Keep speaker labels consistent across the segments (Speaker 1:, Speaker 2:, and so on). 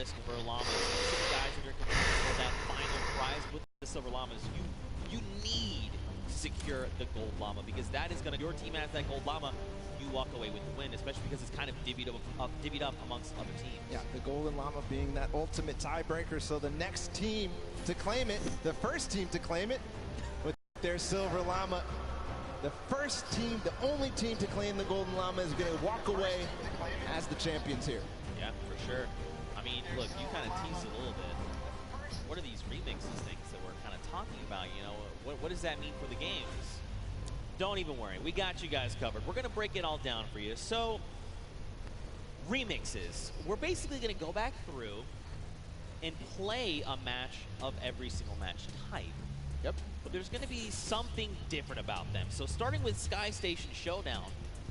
Speaker 1: Silver Llamas. These are the guys that are competing for that final prize with the Silver Llamas. You need to secure the Gold Llama, because that is going to, your team has that Gold Llama, you walk away with the win, especially because it's kind of divvied up amongst other teams. Yeah,
Speaker 2: the Golden Llama being that ultimate tiebreaker, so the next team to claim it, the first team to claim it with their Silver Llama, the first team, the only team to claim the Golden Llama is going to walk away as the champions here.
Speaker 1: Yeah, for sure. I mean, look, you kind of teased it a little bit. What are these remixes things that we're kind of talking about, you know? What does that mean for the games? Don't even worry, we got you guys covered. We're gonna break it all down for you. So, remixes. We're basically gonna go back through and play a match of every single match type.
Speaker 2: Yep.
Speaker 1: But there's gonna be something different about them. So starting with Sky Station Showdown,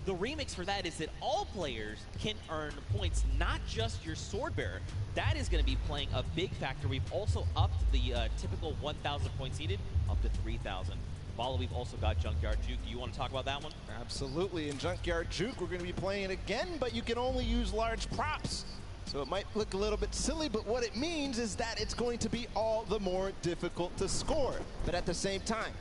Speaker 1: the remix for that is that all players can earn points, not just your sword bearer. That is going to be playing a big factor. We've also upped the typical 1,000 points needed up to 3,000. Follow, we've also got Junkyard Juke. Do you want to talk about that one?
Speaker 2: Absolutely. In Junkyard Juke, we're going to be playing it again, but you can only use large props. So it might look a little bit silly, but what it means is that it's going to be all the more difficult to score. But at the same time,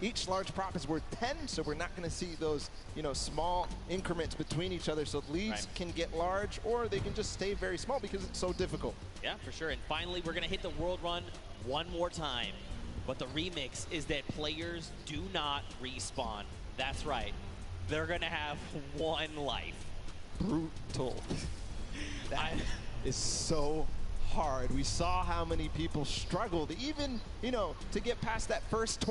Speaker 2: each large prop is worth 10, so we're not going to see those, small increments between each other. So leads can get large, or they can just stay very small because it's so difficult.
Speaker 1: Yeah, for sure. And finally, we're going to hit the world run one more time. But the remix is that players do not respawn. That's right. They're going to have one life.
Speaker 2: Brutal. That is so hard. We saw how many people struggled, even, to get past that first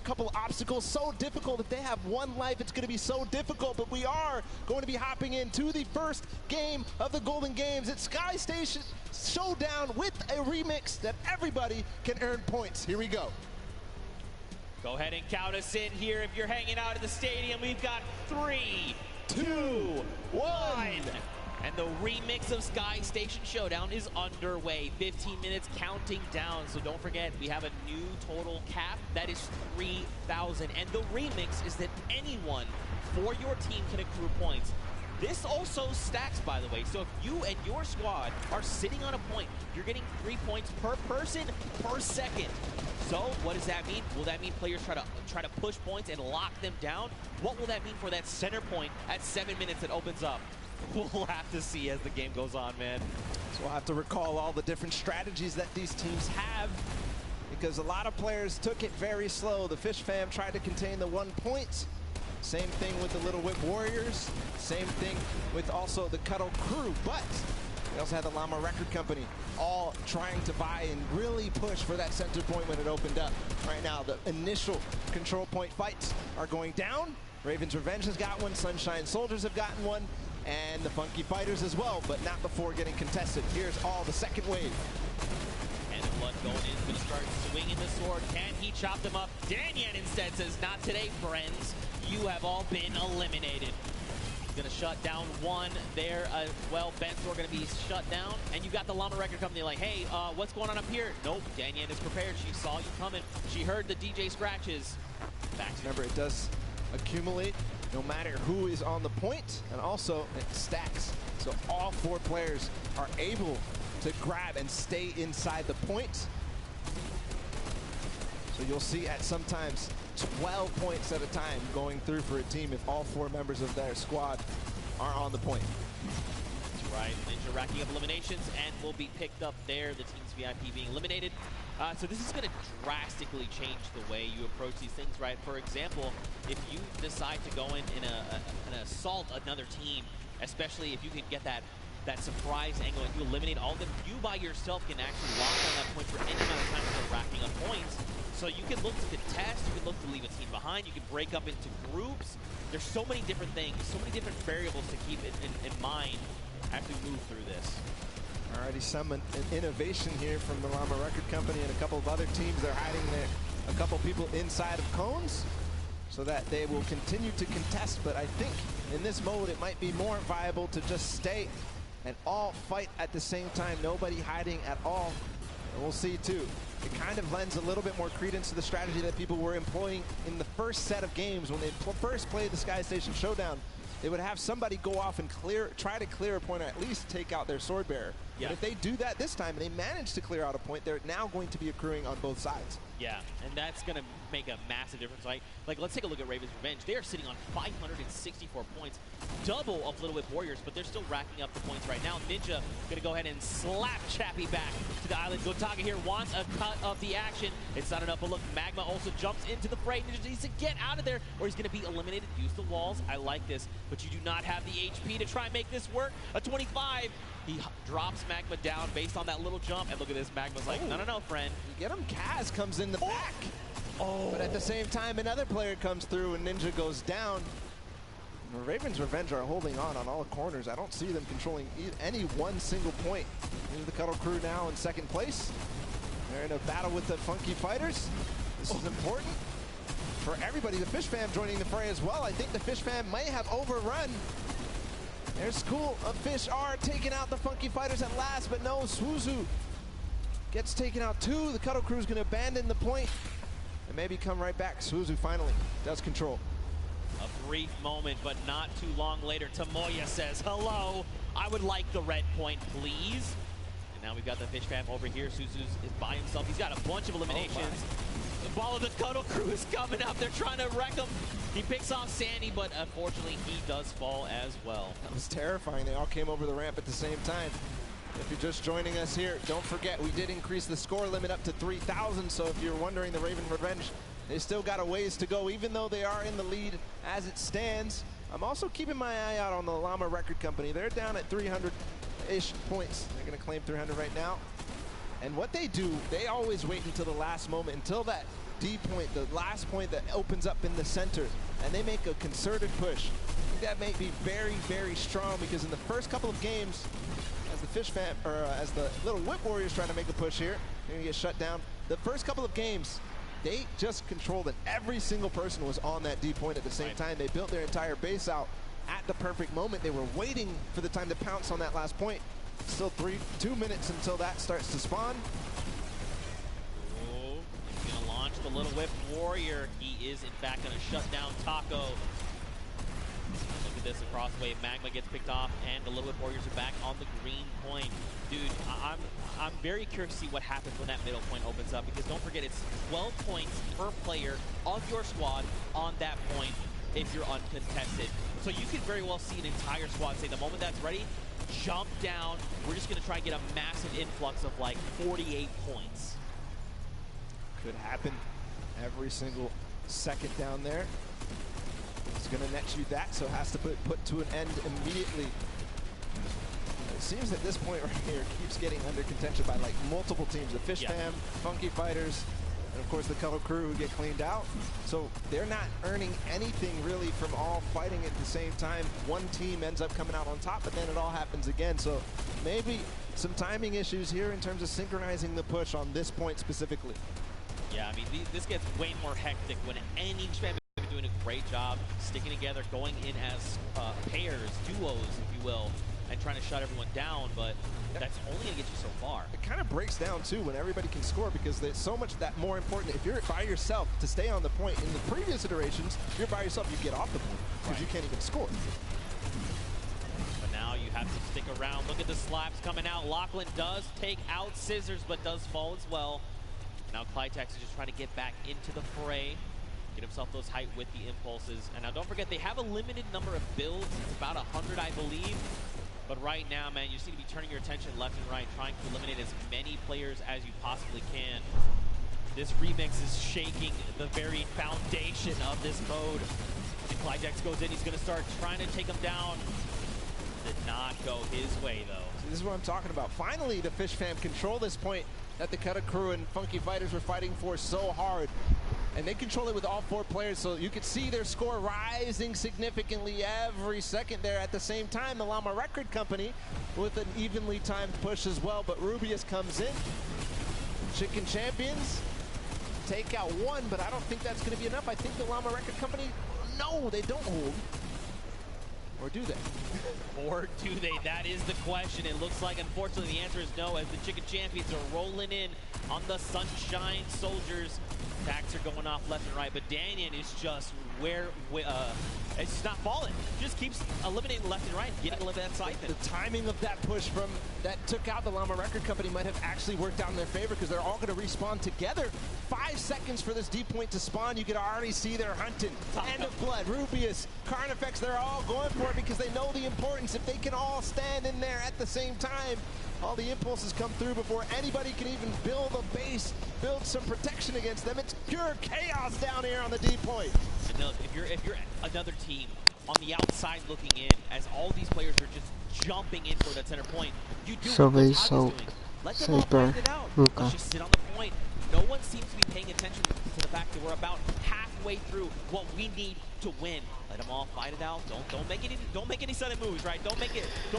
Speaker 2: couple obstacles. So difficult. If they have one life, it's going to be so difficult. But we are going to be hopping into the first game of the Golden Games. It's Sky Station Showdown with a remix that everybody can earn points. Here we go.
Speaker 1: Go ahead and count us in here. If you're hanging out at the stadium, we've got 3, 2, 1. And the remix of Sky Station Showdown is underway. 15 minutes counting down. So don't forget, we have a new total cap. That is 3,000. And the remix is that anyone for your team can accrue points. This also stacks, by the way. So if you and your squad are sitting on a point, you're getting 3 points per person per second. So what does that mean? Will that mean players try to push points and lock them down? What will that mean for that center point at 7 minutes that opens up? We'll have to see as the game goes on, man.
Speaker 2: So we'll have to recall all the different strategies that these teams have, because a lot of players took it very slow. The Fish Fam tried to contain the 1 point. Same thing with the Little Whip Warriors. Same thing with also the Cuddle Crew. But we also had the Llama Record Company all trying to buy and really push for that center point when it opened up. Right now, the initial control point fights are going down. Raven's Revenge has got one. Sunshine Soldiers have gotten one. And the Funky Fighters as well, but not before getting contested. Here's all the second wave.
Speaker 1: And Blood going in, going to start swinging the sword. Can he chop them up? Danyan instead says, not today, friends. You have all been eliminated. He's going to shut down one there as well. Bensor going to be shut down. And you got the Llama Record Company like, hey, what's going on up here? Nope, Danyan is prepared. She saw you coming. She heard the DJ scratches. Back to
Speaker 2: remember, it does accumulate no matter who is on the point, and also it stacks. So all 4 players are able to grab and stay inside the point. So you'll see at sometimes 12 points at a time going through for a team if all 4 members of their squad are on the point.
Speaker 1: That's right. Ninja racking up eliminations and will be picked up there. The team's VIP being eliminated. So this is going to drastically change the way you approach these things, right? For example, if you decide to go in and assault another team, especially if you can get that surprise angle and you eliminate all of them, you by yourself can actually lock on that point for any amount of time until racking up points. So you can look to contest, you can look to leave a team behind, you can break up into groups. There's so many different things, so many different variables to keep in mind as we move through this.
Speaker 2: Already some innovation here from the Llama Record Company and a couple of other teams. They're hiding a couple people inside of cones so that they will continue to contest. But I think in this mode, it might be more viable to just stay and all fight at the same time. Nobody hiding at all. And we'll see too. It kind of lends a little bit more credence to the strategy that people were employing in the first set of games when they first played the Sky Station Showdown. they would have somebody go off and try to clear a point, or at least take out their sword bearer.
Speaker 1: Yeah.
Speaker 2: But if they do that this time and they manage to clear out a point, they're now going to be accruing on both sides.
Speaker 1: Yeah, and that's going to make a massive difference. Like, let's take a look at Raven's Revenge. They are sitting on 564 points, double of Little Whip Warriors, but they're still racking up the points right now. Ninja going to go ahead and slap Chappie back to the island. Gotaga here wants a cut of the action. It's not enough, but look, Magma also jumps into the fray. Ninja needs to get out of there, or he's going to be eliminated. Use the walls. I like this, but you do not have the HP to try and make this work. A 25. He drops Magma down based on that little jump, and look at this. Magma's like, no, friend.
Speaker 2: You get him. Kaz comes in the back.
Speaker 1: Oh.
Speaker 2: But at the same time, another player comes through and Ninja goes down. The Raven's Revenge are holding on all the corners. I don't see them controlling any one single point. Here's the Cuddle Crew now in second place. They're in a battle with the Funky Fighters. This is important for everybody. The Fish Fam joining the fray as well. I think the Fish Fam may have overrun. Their School of Fish are taking out the Funky Fighters at last, but no, Suzu gets taken out too. The Cuddle Crew is going to abandon the point and maybe come right back. Suzu finally does control.
Speaker 1: A brief moment, but not too long later, Tomoya says, hello, I would like the red point, please. And now we've got the Fish Fam over here. Suzu is by himself. He's got a bunch of eliminations. The ball of the Cuddle Crew is coming up. They're trying to wreck him. He picks off Sandy, but unfortunately he does fall as well.
Speaker 2: That was terrifying. They all came over the ramp at the same time. If you're just joining us here, don't forget we did increase the score limit up to 3,000. So if you're wondering, the Raven Revenge, they still got a ways to go, even though they are in the lead as it stands. I'm also keeping my eye out on the Llama Record Company. They're down at 300-ish points. They're going to claim 300 right now. And what they do, they always wait until the last moment, until that D point, the last point that opens up in the center, and they make a concerted push. I think that may be very, very strong, because in the first couple of games, as the Fish Fam, or as the Little Whip Warriors trying to make a push here, they're gonna get shut down. The first couple of games, they just controlled it. Every single person was on that D point at the same time. They built their entire base out at the perfect moment. They were waiting for the time to pounce on that last point. Still 2 minutes until that starts to spawn.
Speaker 1: Oh, he's gonna launch the Little Whip Warrior. He is in fact gonna shut down Taco. Look at this across the way. Magma gets picked off, and the Little Whip Warriors are back on the green point. Dude, I'm very curious to see what happens when that middle point opens up, because don't forget, it's 12 points per player of your squad on that point if you're uncontested. So you could very well see an entire squad say, the moment that's ready, jump down. We're just going to try and get a massive influx of like 48 points.
Speaker 2: Could happen every single second down there. It's going to net you that, so it has to put to an end immediately. It seems that this point right here keeps getting under contention by like multiple teams. The Fish Fam, Funky Fighters, and of course the Cuddle Crew, who get cleaned out. So they're not earning anything really from all fighting at the same time. One team ends up coming out on top, but then it all happens again. So maybe some timing issues here in terms of synchronizing the push on this point specifically.
Speaker 1: Yeah, I mean, this gets way more hectic when any Fish Fam is doing a great job sticking together, going in as pairs, duos, if you will, and trying to shut everyone down, but that's only going to get you so far.
Speaker 2: It kind of breaks down, too, when everybody can score, because there's so much that more important. If you're by yourself to stay on the point, in the previous iterations, if you're by yourself, you get off the point, because you can't even score.
Speaker 1: But now you have to stick around. Look at the slaps coming out. Lachlan does take out Scissors, but does fall as well. Now Clitex is just trying to get back into the fray, get himself those height with the impulses. And now don't forget, they have a limited number of builds. It's about 100, I believe. But right now, man, you just need to be turning your attention left and right, trying to eliminate as many players as you possibly can. This remix is shaking the very foundation of this mode. And Clitex goes in, he's gonna start trying to take him down. Did not go his way, though.
Speaker 2: See, this is what I'm talking about. Finally, the Fish Fam control this point that the Cuddle Crew and Funky Fighters were fighting for so hard. And they control it with all 4 players, so you could see their score rising significantly every second there. At the same time, the Llama Record Company with an evenly timed push as well, but Rubius comes in. Chicken Champions take out 1, but I don't think that's going to be enough. I think the Llama Record Company, no, they don't hold. Or do they?
Speaker 1: Or do they? That is the question. It looks like, unfortunately, the answer is no, as the Chicken Champions are rolling in on the Sunshine Soldiers. Attacks are going off left and right, but Danyan is just it's just not falling. Just keeps eliminating left and right, getting a little bit of that side.
Speaker 2: The timing of that push from that took out the Llama Record Company might have actually worked out in their favor because they're all going to respawn together. 5 seconds for this D point to spawn. You can already see they're hunting. Hand of Blood, Rubius, Carnifex, they're all going for it because they know the importance. If they can all stand in there at the same time, all the impulses come through before anybody can even build a base, build some protection against them. It's pure chaos down here on the D point.
Speaker 1: And look, if you're another team on the outside looking in, as all these players are just jumping in for that center point, you do what Taga's doing. Let them all find it out. Let's just sit on the point. No one seems to be paying attention to the fact that we're about halfway through what we need to win. Let them all fight it out. Don't make any sudden moves, right? Don't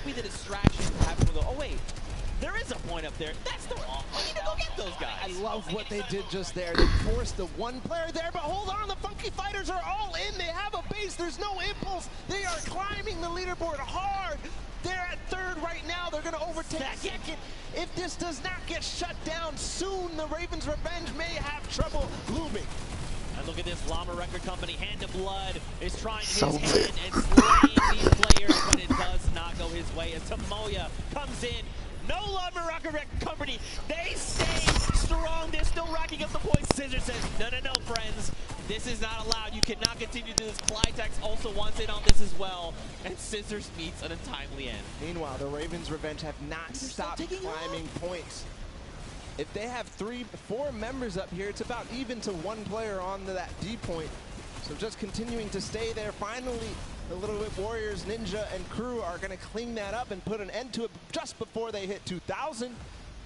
Speaker 1: be the distraction of having to go, oh wait, there is a point up there. That's the wrong. We need to go get those guys.
Speaker 2: I love what they did just there. They forced the one player there, but hold on, the Funky Fighters are all in. They have a base. There's no impulse. They are climbing the leaderboard hard. They're at third right now. They're going to overtake second. If this does not get shut down soon, the Ravens' revenge may have trouble looming.
Speaker 1: And look at this, Llama Record Company, Hand of Blood is trying his hand and slaying these players, but it does not go his way as Tamoya comes in. No Llama Record Company, they stay strong. They're still racking up the points. Scissor says, no, friends. This is not allowed. You cannot continue to do this. Clytex also wants in on this as well. And Scissors meets an untimely end.
Speaker 2: Meanwhile, the Ravens' revenge have not stopped climbing points. If they have 4 members up here, it's about even to 1 player on that D point. So just continuing to stay there. Finally, the Little Whip Warriors, Ninja, and crew are going to clean that up and put an end to it just before they hit 2,000.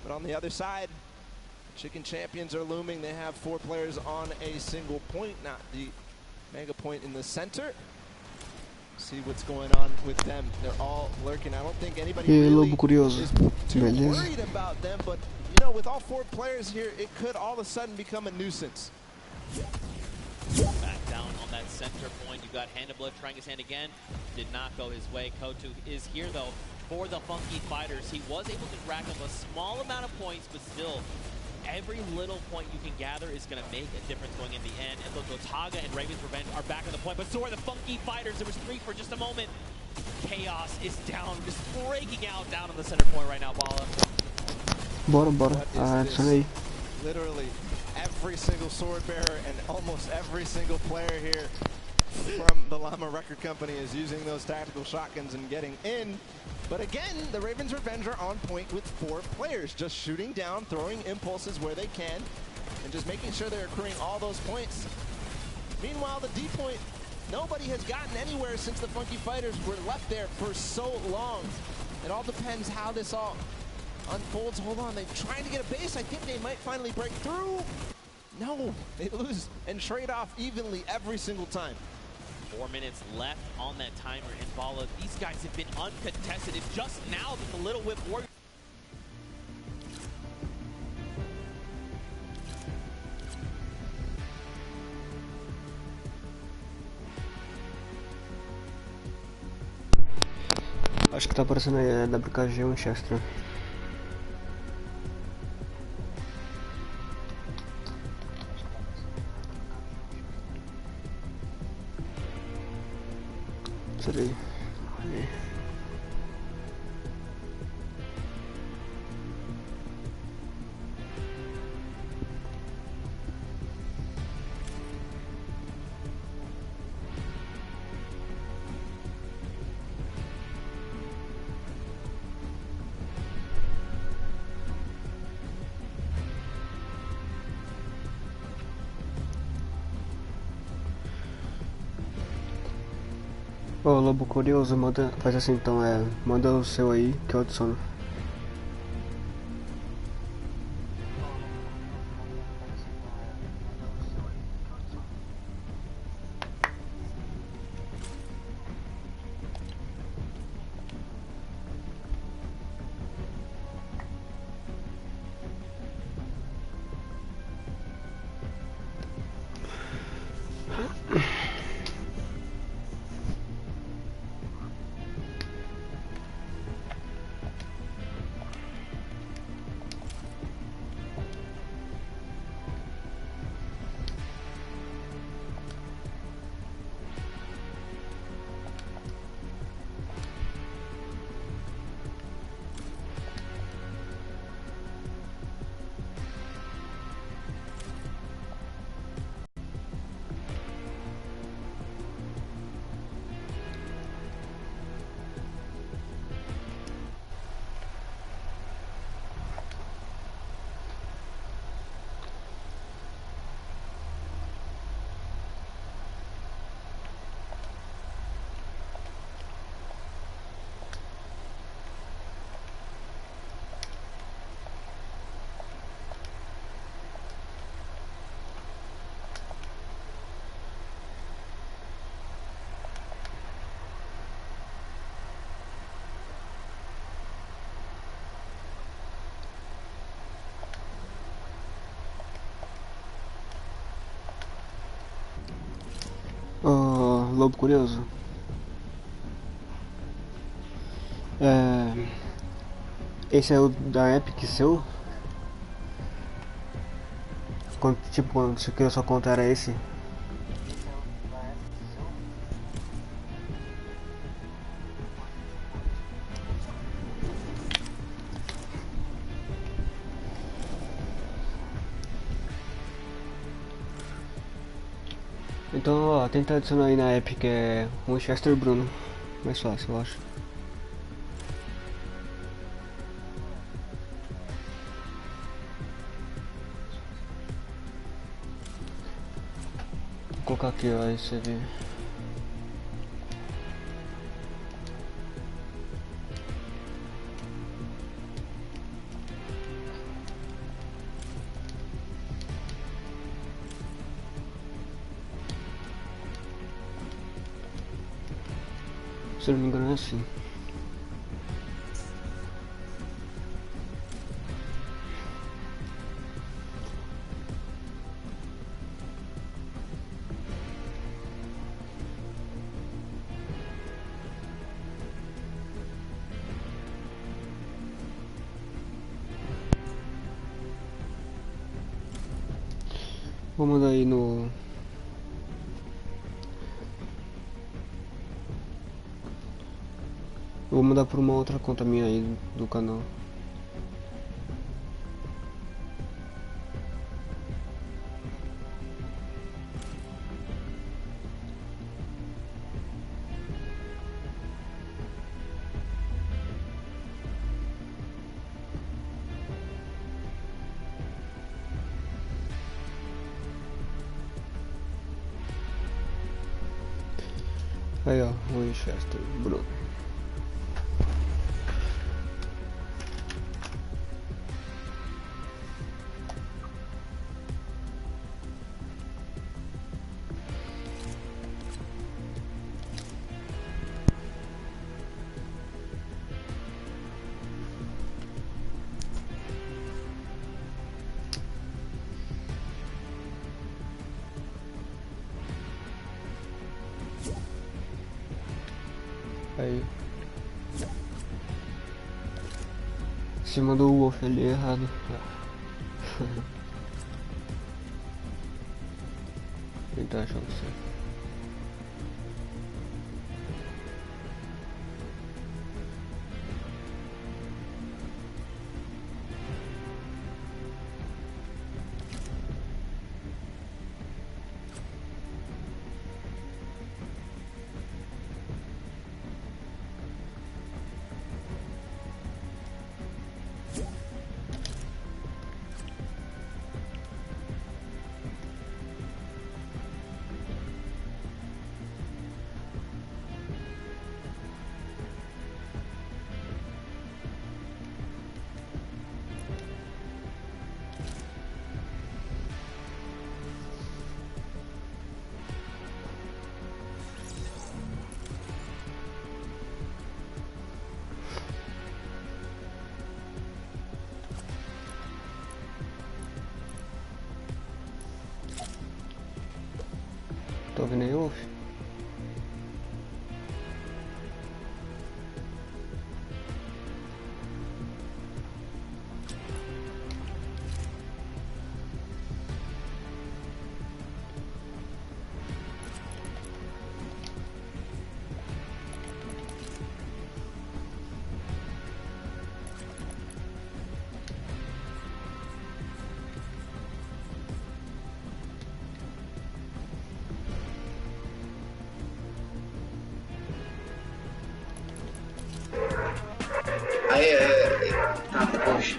Speaker 2: But on the other side, Chicken Champions are looming. They have 4 players on a single point, not the mega point in the center. See what's going on with them. They're all lurking. I don't think anybody really is too worried about them, but you know, with all 4 players here, it could all of a sudden become a nuisance.
Speaker 1: Back down on that center point. You got Hand of Blood trying his hand again. Did not go his way. Kotu is here though for the Funky Fighters. He was able to rack up a small amount of points, but still, every little point you can gather is going to make a difference going in the end. And look, Taga and Ravens Revenge are back on the point, but so are the Funky Fighters. There was 3 for just a moment. Chaos is down, just breaking out down on the center point right now, Bala.
Speaker 2: Bora. Literally every single sword bearer and almost every single player here from the Llama Record Company is using those tactical shotguns and getting in. But again, the Ravens' Revenge are on point with 4 players, just shooting down, throwing impulses where they can, and just making sure they're accruing all those points. Meanwhile, the D point, nobody has gotten anywhere since the Funky Fighters were left there for so long. It all depends how this all unfolds. Hold on, they're trying to get a base. I think they might finally break through. No, they lose and trade off evenly every single time.
Speaker 1: 4 minutes left on that timer in Bala. These guys have been uncontested. It's just now that the Little Whip Warriors.
Speaker 3: Acho que tá aparecendo aí, WKG Winchester. Peraí. Ô, Lobo Curioso, faz assim então, manda o seu aí que eu adiciono. Lobo Curioso. Esse é o da Epic seu? Quando você criou sua conta era esse? Então, ó, tenta adicionar aí na Epic, Winchester Bruno. Mais fácil, eu acho. Vou colocar aqui, ó, aí você vê. Se eu não me engano é assim. Vou mandar aí no... Vou mandar por uma outra conta minha aí do canal. Aí ó, Winchester Bruno. Aí. Você mandou o Wolf ali errado. Ele tá achando certo. Tô ouvindo aí, Wolf?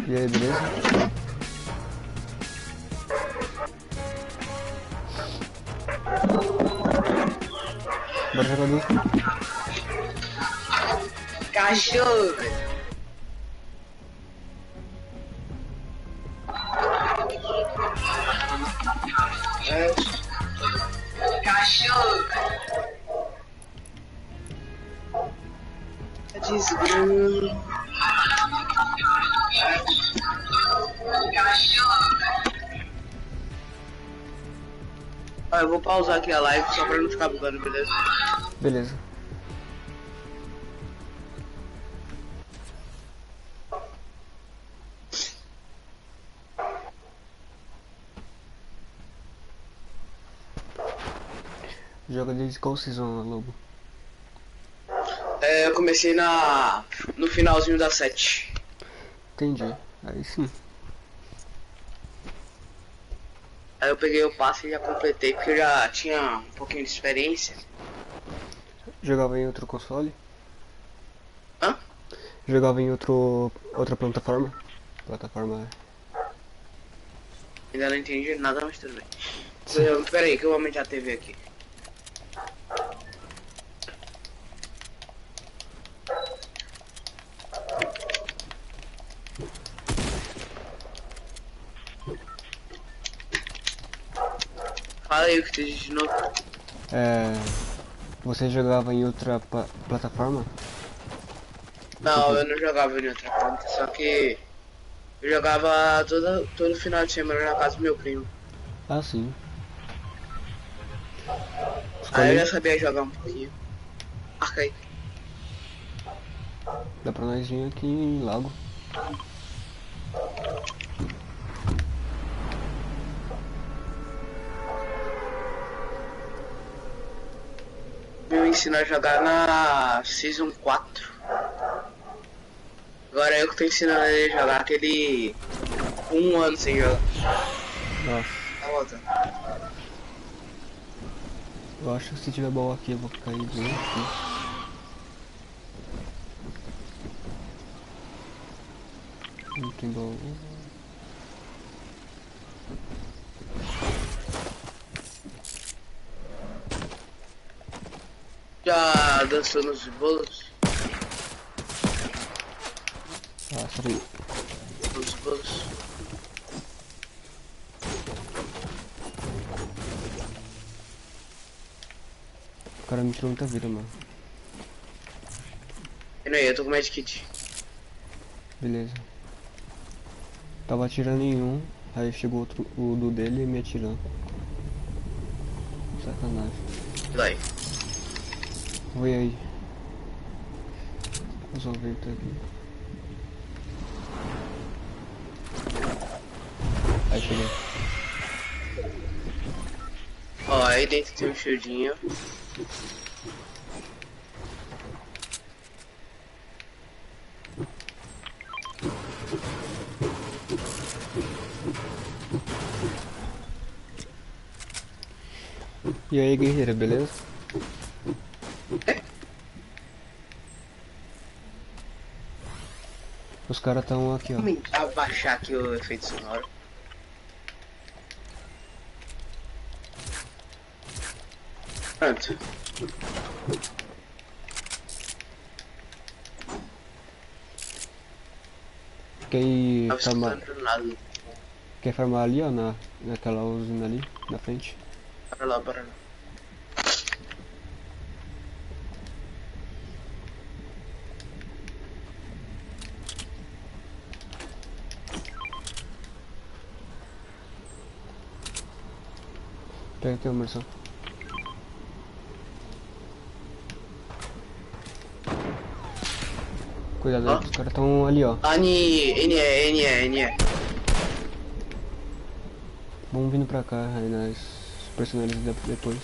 Speaker 3: E aí, beleza? Bora jogar duplo.
Speaker 4: Cachorro! Cachorro! Desgrama! Ah, eu vou pausar aqui a live só pra não ficar bugando, beleza?
Speaker 3: Beleza. Joga desde qual season, Lobo?
Speaker 4: Eu comecei no finalzinho da 7.
Speaker 3: Entendi. Aí sim.
Speaker 4: Aí eu peguei o passe e já completei porque eu já tinha um pouquinho de experiência.
Speaker 3: Jogava em outro console?
Speaker 4: Hã?
Speaker 3: Jogava em outra plataforma? Plataforma.
Speaker 4: Ainda não entendi nada, mas tudo bem. Pera aí que eu vou aumentar a TV aqui. Fala aí o que tu disse de novo.
Speaker 3: Você jogava em outra plataforma?
Speaker 4: Não, eu não jogava em outra conta, só que eu jogava todo final de semana na casa do meu primo.
Speaker 3: Ah, sim.
Speaker 4: Aí eu
Speaker 3: Escolhe.
Speaker 4: já sabia jogar um pouquinho. Arcade.
Speaker 3: Dá pra nós vir aqui em Lago.
Speaker 4: Me ensinou a jogar na Season 4. Agora eu que tô ensinando ele a jogar aquele 1 ano sem jogar.
Speaker 3: Nossa.
Speaker 4: Tá voltando.
Speaker 3: Eu acho que se tiver baú aqui eu vou cair bem aqui. Não tem baú.
Speaker 4: Já dançou nos bolos?
Speaker 3: Ah, sorry.
Speaker 4: Nos bolos.
Speaker 3: O cara me tirou muita vida, mano.
Speaker 4: E não, eu tô com medkit.
Speaker 3: Beleza. Tava atirando em um, aí chegou outro, o do dele e me atirando. Sacanagem.
Speaker 4: Vai.
Speaker 3: Oi aí. Vou o vento aqui. Aí cheguei.
Speaker 4: Ó, aí dentro tem um shieldinho.
Speaker 3: E aí, guerreira, beleza? Os caras tão aqui, ó.
Speaker 4: Vamos abaixar aqui o efeito sonoro. Pronto.
Speaker 3: Quer
Speaker 4: Tava
Speaker 3: farmar,
Speaker 4: escutando do lado.
Speaker 3: quer farmar ali, ó, naquela usina ali, na frente?
Speaker 4: Bora lá, bora lá.
Speaker 3: Pega aqui, Emerson. Cuidado aí,
Speaker 4: Ó.
Speaker 3: os caras tão ali, ó.
Speaker 4: NE.
Speaker 3: Vamos vindo pra cá, aí nós personalizamos depois.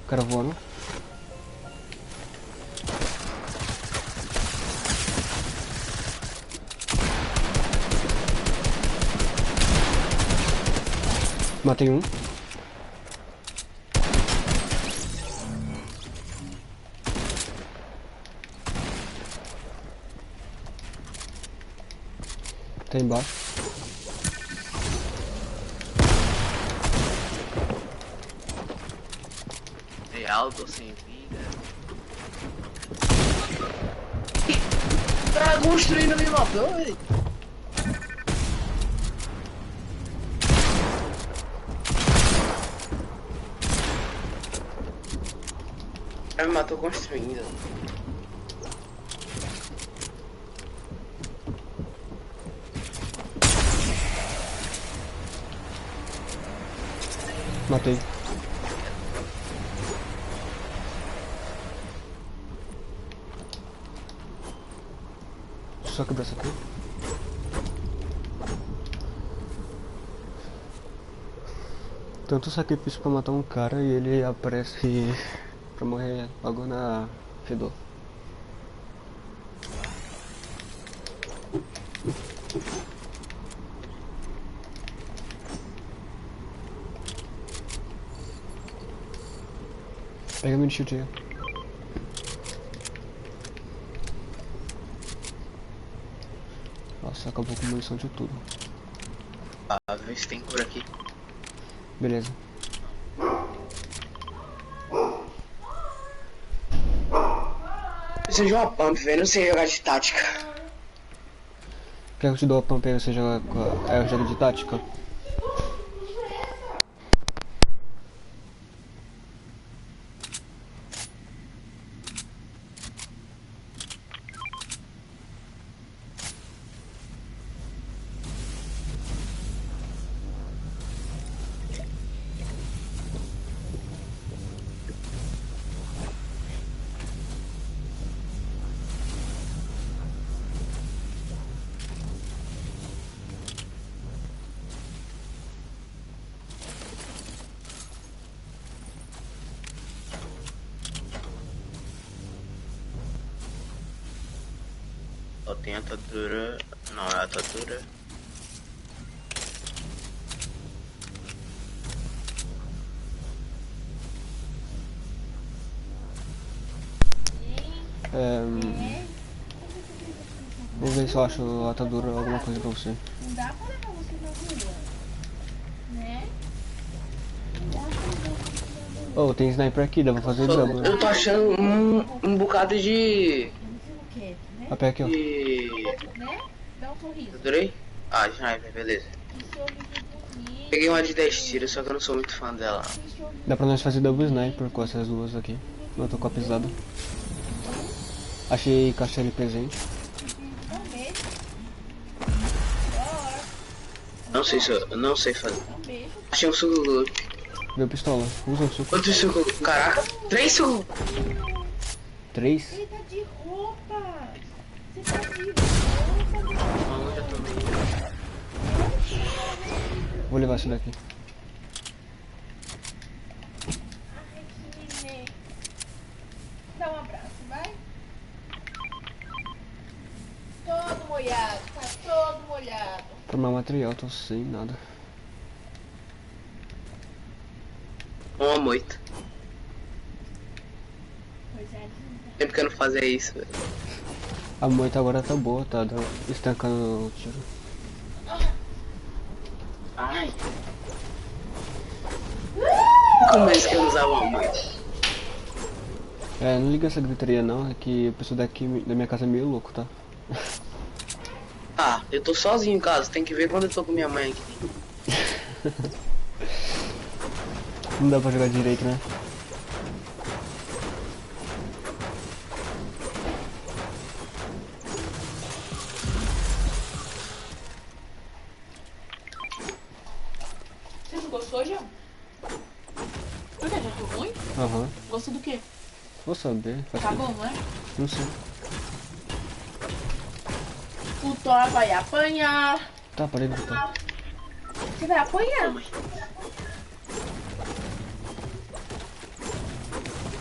Speaker 3: O cara voando. Matei um. Tá embaixo.
Speaker 4: Real, tô sem vida. Tá construindo me matou, velho. Me matou construindo.
Speaker 3: Matei. Deixa eu só quebrar essa aqui. Tanto sacrifício pra matar um cara e ele aparece pra morrer logo na fedor. Pega meu shield aí. Nossa, acabou com munição de tudo.
Speaker 4: Ah, vê se tem por aqui.
Speaker 3: Beleza.
Speaker 4: Preciso de uma pump, velho. Não sei jogar de tática.
Speaker 3: Quer que eu te dou a pump aí você joga com eu jogo de tática?
Speaker 4: Só tem atadura. Não, é atadura.
Speaker 3: Vou ver se eu acho atadura ou alguma coisa pra você.
Speaker 5: Não dá pra levar você na rua, né? Não dá pra levar você na rua.
Speaker 3: Oh, tem sniper aqui, dá pra fazer double.
Speaker 4: Eu tô achando um bocado de.
Speaker 5: Não sei o que, né?
Speaker 3: A pé aqui, ó.
Speaker 5: Né? Dá um sorriso.
Speaker 4: Adorei? Ah, sniper, beleza.
Speaker 5: Que sorriso bonito.
Speaker 4: Peguei uma de 10 tiros, só que eu não sou muito fã dela.
Speaker 5: Que sorriso.
Speaker 3: Dá pra nós fazer double sniper com essas duas aqui. Eu tô com a pesada. Achei caixa de presente.
Speaker 5: Não beijo.
Speaker 4: Não sei se eu não sei fazer.
Speaker 5: Não beijo.
Speaker 4: Achei um suco.
Speaker 3: Deu pistola. Usa o suco.
Speaker 4: Quantos suco? Caraca, 3 sucos!
Speaker 3: 3.
Speaker 5: Ele tá de roupa. Você tá de roupa.
Speaker 4: Não, já tomei.
Speaker 3: Vou levar esse daqui.
Speaker 5: Ai, que neném. Dá um abraço, vai. Todo molhado, tá todo molhado.
Speaker 3: Formar material, tô sem nada.
Speaker 4: Uma moita.
Speaker 5: Pois é,
Speaker 4: Sempre que eu não fazia isso, velho.
Speaker 3: A moita agora tá boa, tá estancando o tiro.
Speaker 4: Ai. Como é isso que eu não usava uma moita?
Speaker 3: É, não liga essa gritaria não, é que o pessoal daqui da minha casa é meio louco, tá?
Speaker 4: Ah, eu tô sozinho em casa, tem que ver quando eu tô com minha mãe aqui.
Speaker 3: Não dá pra jogar direito, né?
Speaker 5: você não gostou, Jean? Por que? Já ficou ruim?
Speaker 3: Aham.
Speaker 5: Gostou do quê?
Speaker 3: Vou saber. Faz
Speaker 5: Tá
Speaker 3: tempo.
Speaker 5: bom, não é?
Speaker 3: Não sei.
Speaker 5: O Thor vai apanhar.
Speaker 3: Tá, parei de gritar.
Speaker 5: Você vai apanhar.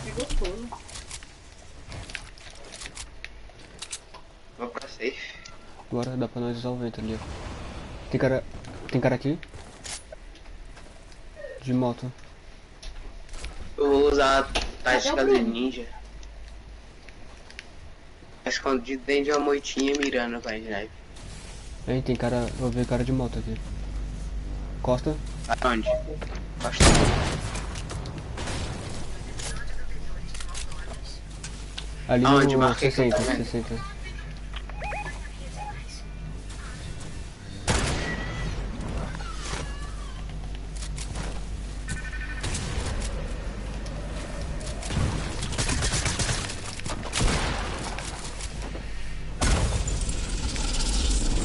Speaker 5: É gostoso.
Speaker 4: Vou pra safe.
Speaker 3: Agora dá pra nós usar o vento ali, ó. Tem cara aqui? De moto.
Speaker 4: Eu vou usar a tática de ninja. Escondido dentro de uma moitinha mirando com a sniper.
Speaker 3: Aí tem cara, vou ver cara de moto aqui. Costa.
Speaker 4: Aonde? Costa.
Speaker 3: Ali
Speaker 4: Aonde?
Speaker 3: no
Speaker 4: Marquei que eu
Speaker 3: 60,
Speaker 4: tô vendo.
Speaker 3: 60.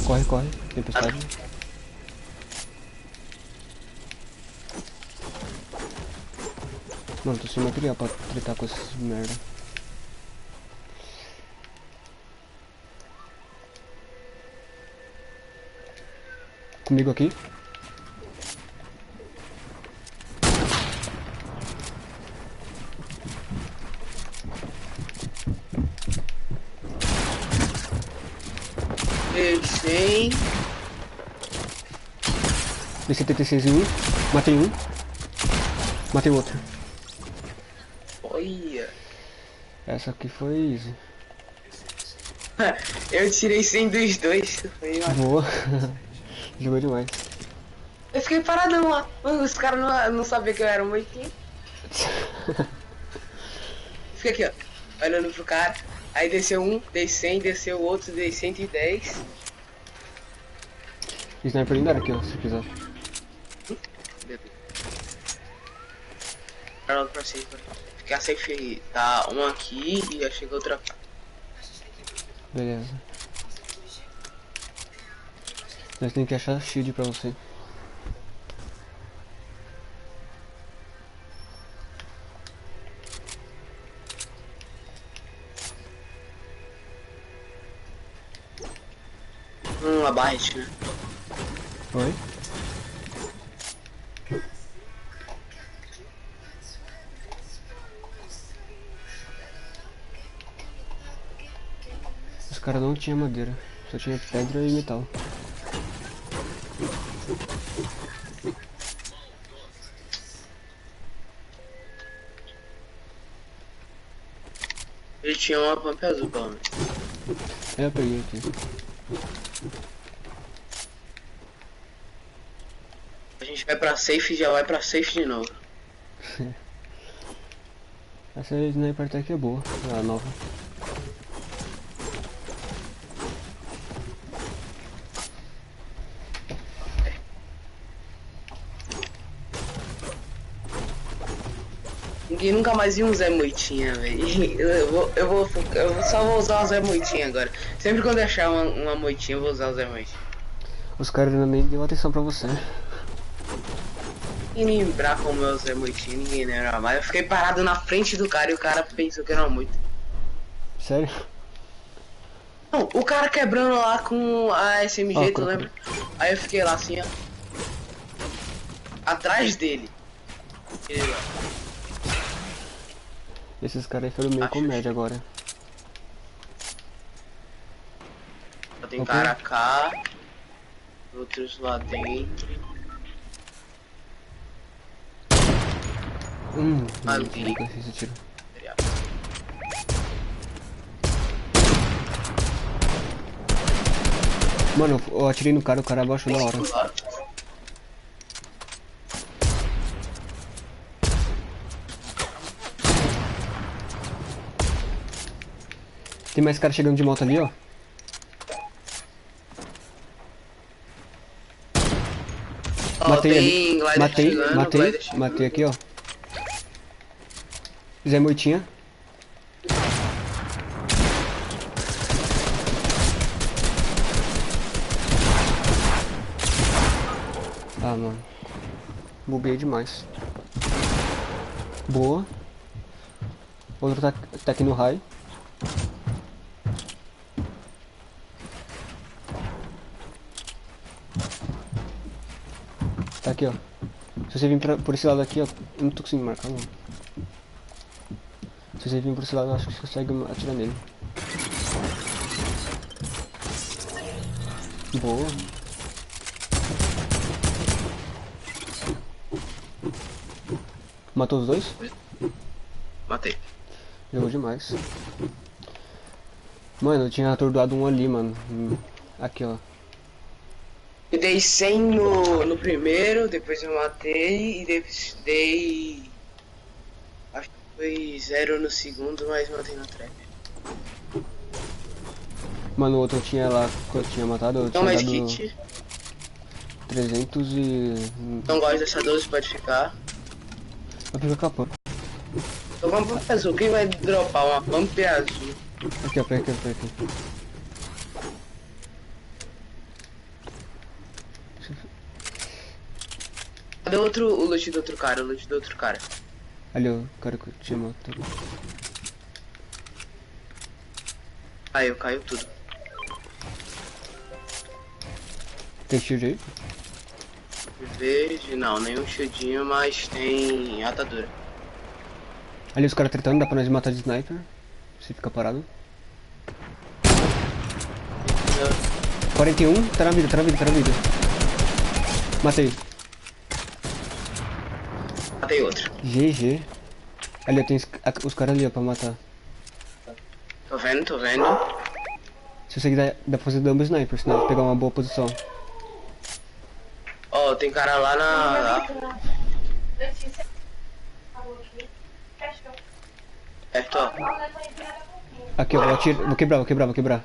Speaker 3: Corre, corre. Tempestade. Mano, tô sem material pra tretar com essas merda. Comigo aqui.
Speaker 4: Sem.
Speaker 3: Desci 76 em um. Matei um. Matei o outro.
Speaker 4: Olha.
Speaker 3: Essa aqui foi easy.
Speaker 4: Eu tirei 100 dos dois. Foi uma...
Speaker 3: Boa. Jogou demais.
Speaker 4: Eu fiquei paradão lá. Mano, os caras não sabiam que eu era um moitinho. Fica aqui, ó. Olhando pro cara. Aí desceu um, dei 100, desceu o outro, dei 110.
Speaker 3: Sniper ainda era aqui, ó, se quiser.
Speaker 4: Logo pra safe. Ficar safe aí. Tá um aqui e já chegou outra.
Speaker 3: Beleza. Nós tem que achar shield pra você.
Speaker 4: Uma barret, né?
Speaker 3: Oi? Os caras não tinham madeira, só tinha pedra e metal.
Speaker 4: Ele tinha uma pump azul, pelo menos.
Speaker 3: Eu peguei aqui.
Speaker 4: A gente vai pra safe e já vai pra safe de novo.
Speaker 3: Essa sniper até que é boa, a nova.
Speaker 4: Ninguém nunca mais viu um Zé Moitinha, velho. Eu só vou usar o Zé Moitinha agora. Sempre quando eu achar uma moitinha, eu vou usar o Zé Moitinha.
Speaker 3: Os caras ainda nem deu atenção pra você.
Speaker 4: E lembrar como é o Zé Moitinha, ninguém lembra mais. Eu fiquei parado na frente do cara e o cara pensou que era uma moita.
Speaker 3: Sério?
Speaker 4: Não, o cara quebrando lá com a SMG, tu
Speaker 3: Ó,
Speaker 4: lembra? Aí eu fiquei lá assim, ó. Atrás dele. Ele lá.
Speaker 3: Esses caras aí foram meio comédia agora.
Speaker 4: Só tem
Speaker 3: Ok.
Speaker 4: cara cá. Outros lá dentro. Ali.
Speaker 3: Nunca fiz esse tiro. Mano, eu atirei no cara, o cara abaixou da hora. Tem mais cara chegando de moto ali, ó. Matei ali. Matei aqui, ó. Zé Moitinha. Ah, mano. Buguei demais. Boa. Outro tá aqui no raio. Tá aqui, ó. Se você vir por esse lado aqui, ó. Eu não tô conseguindo marcar, não. Se você vir por esse lado, eu acho que você consegue atirar nele. Boa. Matou os dois?
Speaker 4: Matei.
Speaker 3: Jogou demais. Mano, eu tinha atordoado um ali, mano. Aqui, ó.
Speaker 4: Eu dei 100 no primeiro, depois eu matei e depois dei... Acho que foi 0 no segundo, mas matei na trap.
Speaker 3: Mano, o outro eu tinha lá, que eu tinha matado, eu
Speaker 4: Não
Speaker 3: tinha
Speaker 4: mais
Speaker 3: dado
Speaker 4: kit.
Speaker 3: 300 e...
Speaker 4: Não gosto dessa 12, pode ficar.
Speaker 3: Vai pegar capa.
Speaker 4: Então vamos pro azul, quem vai dropar uma pump azul?
Speaker 3: Aqui, ó, pega aqui.
Speaker 4: Cadê o loot do outro cara,
Speaker 3: Ali, ó, o cara que te matou.
Speaker 4: Caiu tudo.
Speaker 3: Tem shield aí?
Speaker 4: Verde, não, nenhum shieldinho, mas tem atadura.
Speaker 3: Ali os caras tretando, dá pra nós matar de sniper. Se fica parado. 41, tá na vida, tá na vida, tá na vida. Matei.
Speaker 4: Matei outro.
Speaker 3: GG. Ali, ó, tem os caras ali, ó, pra matar.
Speaker 4: Tô vendo.
Speaker 3: Se você quiser, dá pra fazer double sniper, senão pegar uma boa posição.
Speaker 4: Ó, tem cara lá na... Certo, ó.
Speaker 3: Aqui, ó, vou quebrar.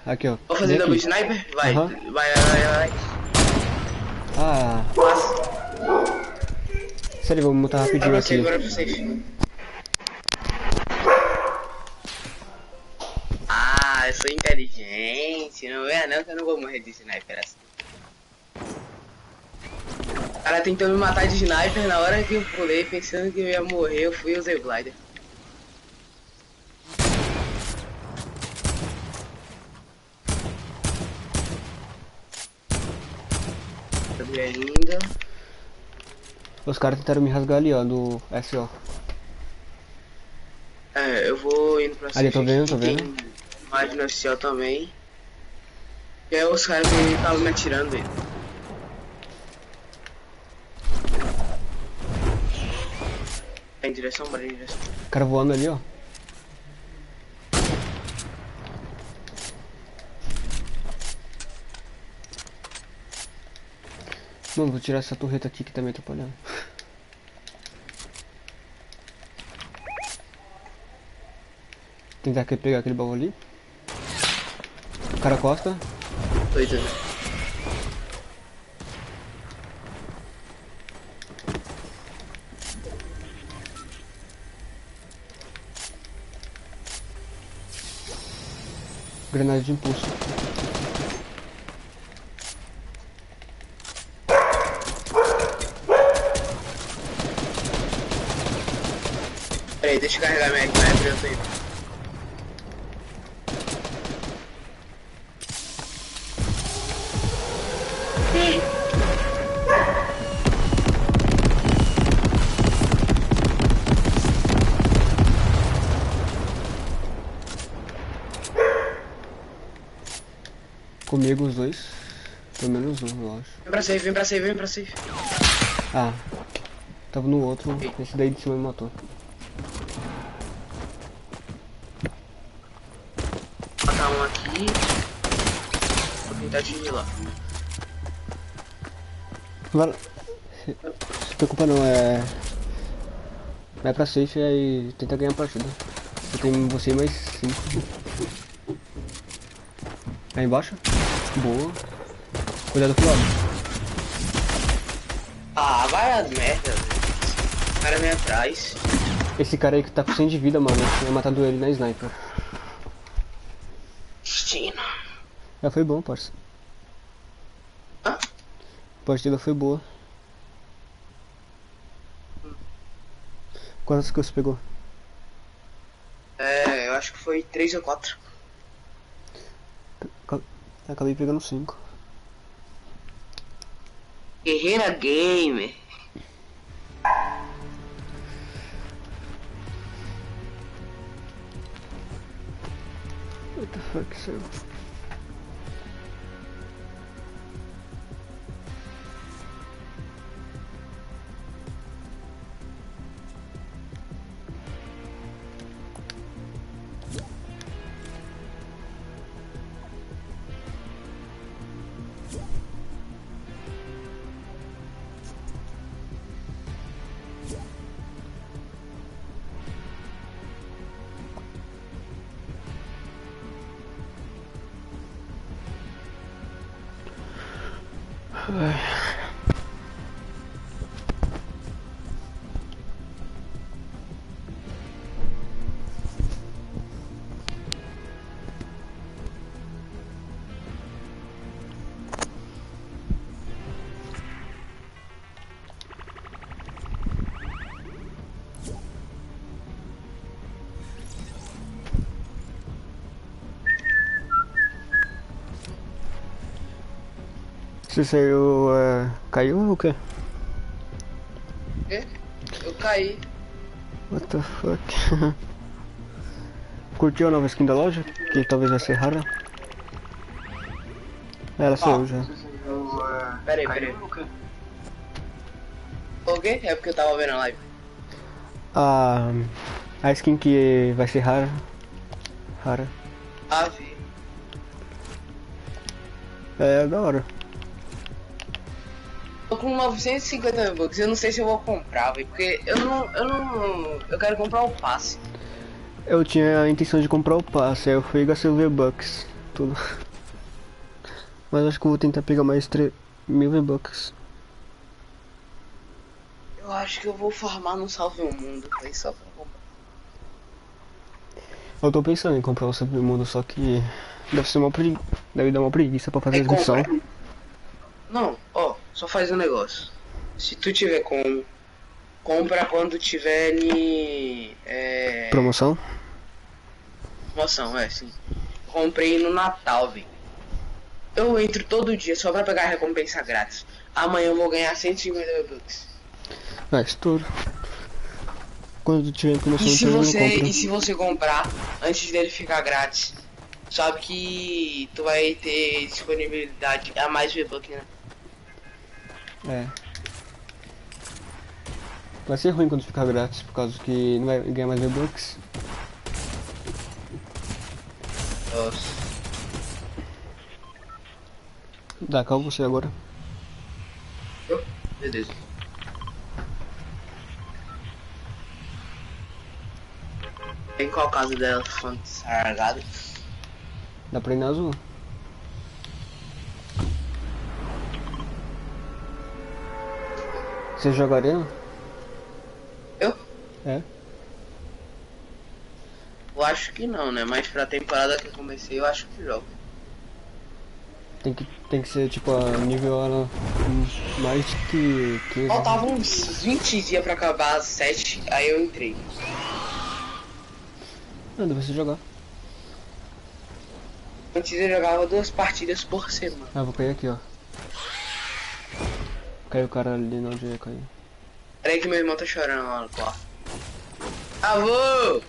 Speaker 3: Aqui, ó.
Speaker 4: Vou fazer
Speaker 3: Vem
Speaker 4: double
Speaker 3: aqui.
Speaker 4: sniper? Vai,
Speaker 3: Aham.
Speaker 4: vai.
Speaker 3: Ah, sério, vou montar rapidinho aqui.
Speaker 4: Bora pro safe. Ah, eu sou inteligente. Não é não que eu não vou morrer de sniper assim. O cara tentou me matar de sniper na hora que eu pulei, pensando que eu ia morrer, eu fui e usei o glider. Subi ainda.
Speaker 3: Os caras tentaram me rasgar ali, ó, do SO.
Speaker 4: É, eu vou indo pra
Speaker 3: Ali,
Speaker 4: safe.
Speaker 3: tô vendo.
Speaker 4: Tem mais no céu também. E aí os caras que estavam me atirando aí. Bora em direção.
Speaker 3: O cara voando ali, ó. Mano, vou tirar essa torreta aqui que tá me atrapalhando. Tentar pegar aquele baú ali. O cara costa.
Speaker 4: Doido, né?
Speaker 3: Granada de impulso.
Speaker 4: Peraí, deixa eu carregar minha sniper, eu tô indo.
Speaker 3: Comigo os dois. Pelo menos um, eu acho.
Speaker 4: Vem pra safe.
Speaker 3: Ah, tava no outro. Esse daí de cima me matou.
Speaker 4: Vou matar um aqui. Vou tentar atingir lá.
Speaker 3: Vai lá. Se preocupa não, vai pra safe e tenta ganhar a partida. Eu tenho você mais 5. Aí embaixo. Boa. Cuidado pro lado.
Speaker 4: Ah, vai a merda, velho. O cara vem atrás.
Speaker 3: Esse cara aí que tá com 100 de vida, mano. Eu tinha matado ele na sniper.
Speaker 4: Destino.
Speaker 3: Já foi bom, parça.
Speaker 4: Hã?
Speaker 3: A partida foi boa. Quantas que você pegou?
Speaker 4: É, eu acho que foi 3 ou 4.
Speaker 3: Acabei pegando 5.
Speaker 4: Guerreira Gamer.
Speaker 3: What the fuck, sir? Você saiu, caiu ou o quê?
Speaker 4: Quê? Eu caí.
Speaker 3: What the fuck? Curtiu a nova skin da loja? Que talvez vai ser rara. Ela saiu já.
Speaker 4: Peraí. O quê? É porque eu tava vendo a live.
Speaker 3: A skin que vai ser rara.
Speaker 4: Ah, vi.
Speaker 3: É da hora.
Speaker 4: Tô com 950 bucks, eu não sei se eu vou comprar, velho, porque eu quero comprar o passe.
Speaker 3: Eu tinha a intenção de comprar o passe, aí eu fui e gastei o V-Bucks, tudo. Mas acho que eu vou tentar pegar mais 1000 V-Bucks.
Speaker 4: Eu acho que eu vou farmar no Salve o Mundo, véio, só pra comprar.
Speaker 3: Eu tô pensando em comprar o Salve o Mundo, só que deve dar uma preguiça pra fazer as missões.
Speaker 4: Não, ó, só faz um negócio. Se tu tiver como, compra quando tiver
Speaker 3: Promoção?
Speaker 4: promoção, sim. Comprei no Natal, velho. Eu entro todo dia só pra pegar a recompensa grátis. Amanhã eu vou ganhar 150 bucks.
Speaker 3: Estouro. Quando tiver promoção,
Speaker 4: E se você comprar antes dele ficar grátis, sabe que tu vai ter disponibilidade a mais V-Bucks, né?
Speaker 3: Vai ser ruim quando ficar grátis, por causa que não vai ganhar mais V-Bucks.
Speaker 4: Nossa.
Speaker 3: Dá, calma você agora.
Speaker 4: Beleza. Em qual casa dela foi sargado?
Speaker 3: Dá pra ir na azul. Você joga arena?
Speaker 4: Eu?
Speaker 3: É.
Speaker 4: Eu acho que não, né? Mas pra temporada que eu comecei, eu acho que jogo.
Speaker 3: Tem que ser tipo a nível ela mais que 15.
Speaker 4: Faltavam uns 20 dias pra acabar as 7, aí eu entrei.
Speaker 3: Dá pra você jogar.
Speaker 4: Antes eu jogava 2 partidas por semana.
Speaker 3: Vou cair aqui, ó. Caiu o cara ali onde eu ia cair.
Speaker 4: Peraí que meu irmão tá chorando lá no quarto. Avô!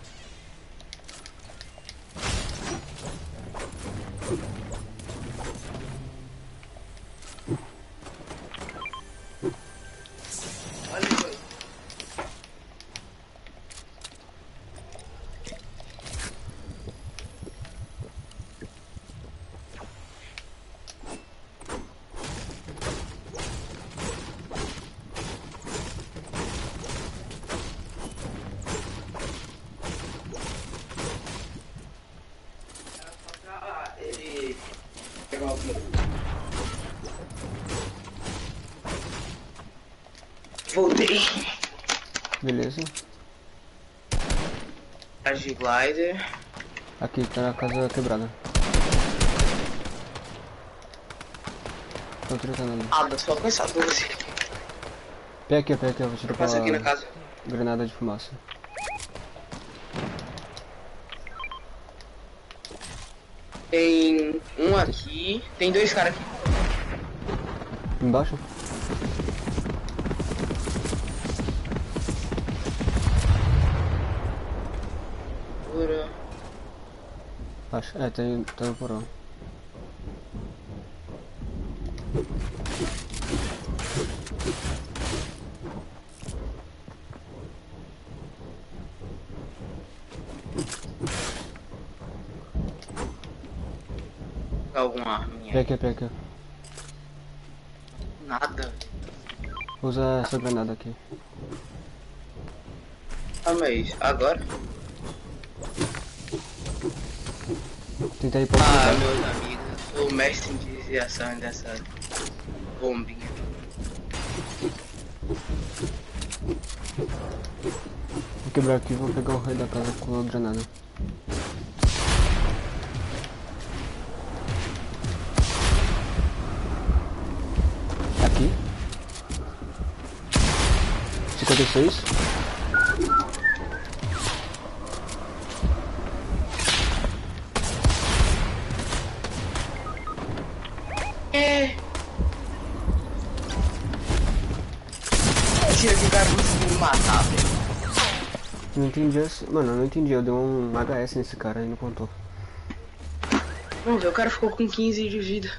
Speaker 4: Voltei.
Speaker 3: Beleza.
Speaker 4: De glider.
Speaker 3: Aqui, tá na casa quebrada. Tô tretando ali.
Speaker 4: Ah, só com essa 12.
Speaker 3: Pega aqui, eu vou tirar
Speaker 4: Passa aqui na casa.
Speaker 3: Granada de fumaça.
Speaker 4: Tem um aqui. Tem 2 caras aqui.
Speaker 3: Embaixo? Acho, tem no porão.
Speaker 4: Alguma arminha.
Speaker 3: Pega aqui.
Speaker 4: Nada.
Speaker 3: Usa essa granada aqui.
Speaker 4: Ah, mas agora?
Speaker 3: Tenta ir pra
Speaker 4: Ah, meus amigos, eu sou o mestre em desviação dessa bombinha.
Speaker 3: Vou quebrar aqui e vou pegar o rei da casa com a granada. Aqui. 56.
Speaker 4: mentira que o cara conseguiu me matar, velho.
Speaker 3: Não entendi assim. Mano, eu não entendi. Eu dei um HS nesse cara aí, não contou.
Speaker 4: Vamos ver, o cara ficou com 15 de vida.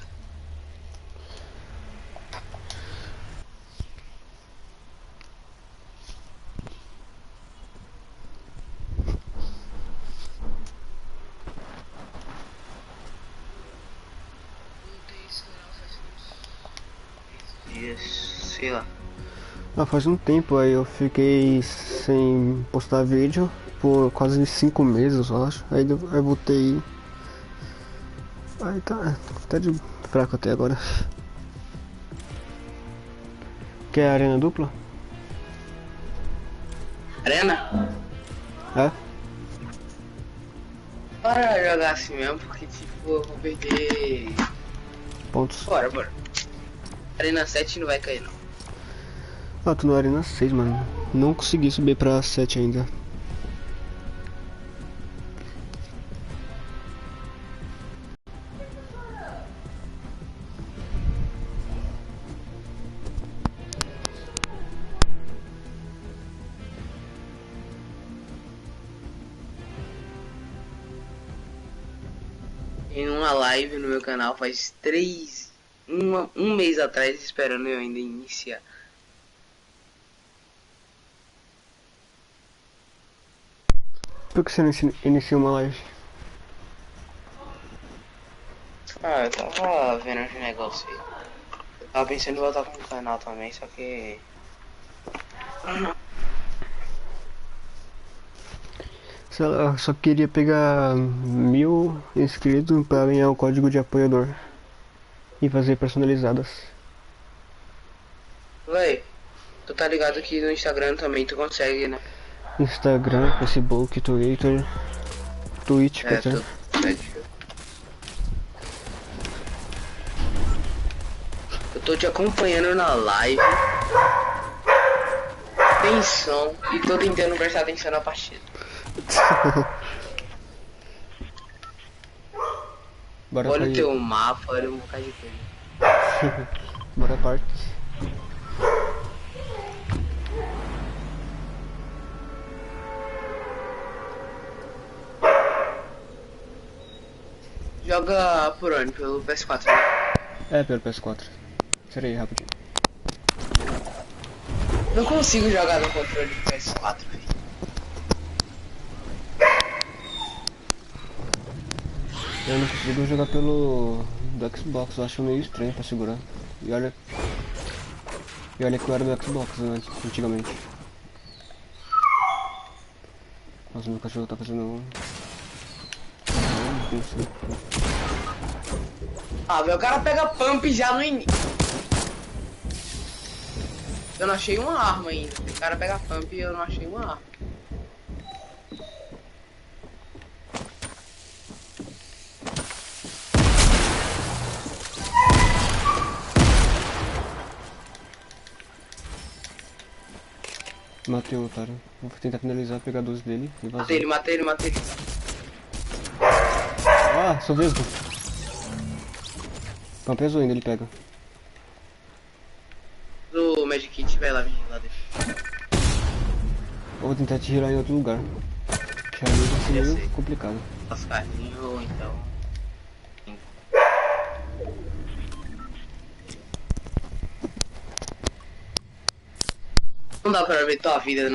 Speaker 4: Sei lá.
Speaker 3: Ah, faz um tempo aí eu fiquei sem postar vídeo por quase 5 meses, eu acho. Aí eu voltei. Aí tá de fraco até agora. Quer arena dupla?
Speaker 4: Arena?
Speaker 3: É?
Speaker 4: Bora jogar assim mesmo, porque tipo, eu vou perder.
Speaker 3: Pontos.
Speaker 4: Bora. Arena 7 não vai cair não.
Speaker 3: Ah, tô no arena 6, mano. Não consegui subir pra 7 ainda.
Speaker 4: Em uma live no meu canal faz um mês atrás, esperando eu ainda iniciar.
Speaker 3: Por que você não inicia uma live?
Speaker 4: Ah, eu tava vendo uns negócios aí. Eu tava pensando em voltar com o canal também, só que.
Speaker 3: Sei lá, eu só queria pegar 1000 inscritos pra ganhar o código de apoiador. E fazer personalizadas.
Speaker 4: Véi, tu tá ligado que no Instagram também tu consegue, né?
Speaker 3: Instagram, Facebook, Twitter, Twitch, quer
Speaker 4: É,
Speaker 3: dizer.
Speaker 4: tu consegue. Eu tô te acompanhando na live. Tem som e tô tentando prestar atenção na partida.
Speaker 3: Bora
Speaker 4: Olha o
Speaker 3: pra
Speaker 4: teu mapa, olha um bocado de coisa.
Speaker 3: Bora parque.
Speaker 4: Joga por onde? Pelo PS4, né?
Speaker 3: É, pelo PS4. Espera aí, rapidinho.
Speaker 4: Não consigo jogar no controle do PS4, velho.
Speaker 3: Eu não consigo jogar pelo do Xbox, eu acho meio estranho pra segurar. E olha que eu era do Xbox antigamente. Nossa, meu cachorro tá fazendo um...
Speaker 4: Ah, velho, o cara pega pump já no início. Eu não achei uma arma ainda. O cara pega pump e eu não achei uma arma.
Speaker 3: Matei o otário. Vou tentar finalizar, pegar 12 dele e vazar.
Speaker 4: Matei ele.
Speaker 3: Ah, sou vesgo. Não pesou ainda, ele pega.
Speaker 4: O Magic Kit vai lá, lá dentro.
Speaker 3: Eu vou tentar te girar em outro lugar. Que aí vai ser meio complicado.
Speaker 4: Os carrinhos ou então. Não dá pra ver tua vida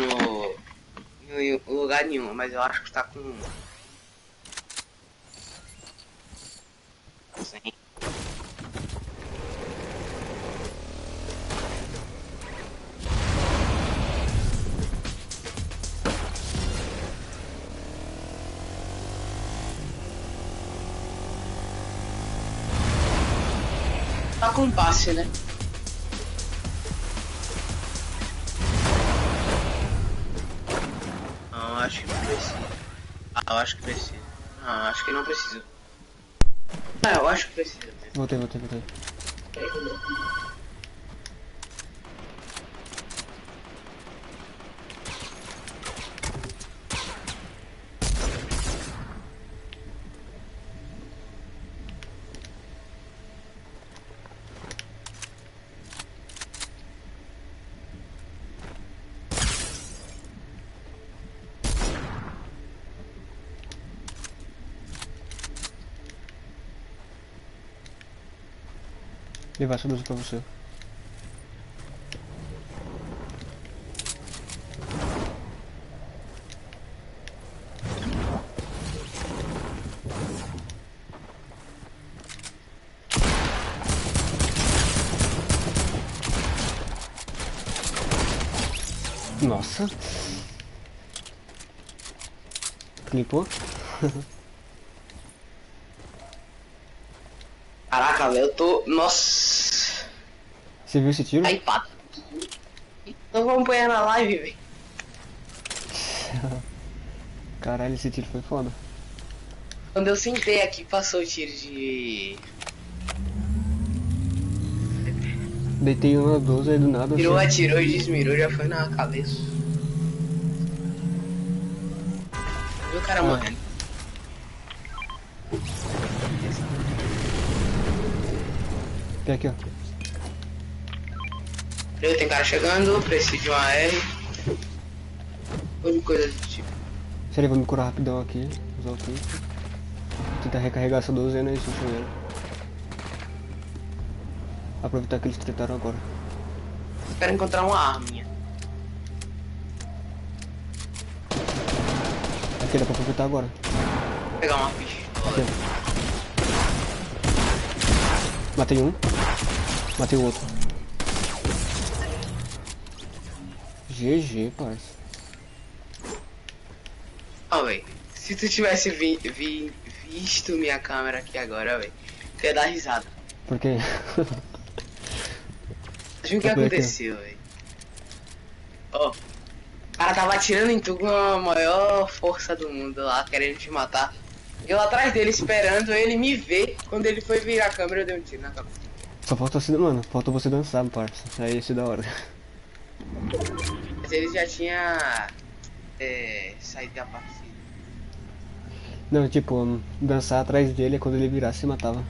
Speaker 4: em lugar nenhum, mas eu acho que tá com. Sim. Tá com passe, né? Não, acho que não precisa. Ah, eu acho que precisa. Não, acho que não precisa. Ah, eu acho que precisa mesmo.
Speaker 3: Voltei. Ele vai subir pra você. Nossa. Clipou?
Speaker 4: Caraca, velho, eu tô... Nossa.
Speaker 3: Você viu esse tiro?
Speaker 4: Aí, pá. Tô acompanhando a live, velho.
Speaker 3: Caralho, esse tiro foi foda.
Speaker 4: Quando eu sentei aqui, passou o tiro de...
Speaker 3: Deitei um na 12 aí do nada.
Speaker 4: Tirou,
Speaker 3: assim.
Speaker 4: atirou e desmirou, já foi na cabeça. Viu o cara morrendo?
Speaker 3: Tem aqui, ó.
Speaker 4: Tem cara chegando, preciso de uma AR. Ou coisa do tipo.
Speaker 3: Se ele vai me curar rapidão aqui. Usar o kit. Tentar recarregar essa 12 aí, isso primeiro. Aproveitar que eles tretaram agora.
Speaker 4: Quero encontrar uma arminha.
Speaker 3: Aqui dá pra aproveitar agora.
Speaker 4: Vou pegar uma ficha.
Speaker 3: Aqui. Matei um. Matei o outro. GG, parça.
Speaker 4: Ó, véi. Se tu tivesse visto minha câmera aqui agora, véi, tu ia dar risada.
Speaker 3: Por quê?
Speaker 4: Acho que aconteceu, véi. Ó. O cara tava atirando em tu com a maior força do mundo lá, querendo te matar. Eu atrás dele esperando ele me ver. Quando ele foi virar a câmera, eu dei um tiro na cabeça.
Speaker 3: Só falta você, mano. Falta você dançar, parça. Aí isso é da hora.
Speaker 4: Mas ele já tinha saído da partida.
Speaker 3: Não, tipo, dançar atrás dele é quando ele virasse e matava.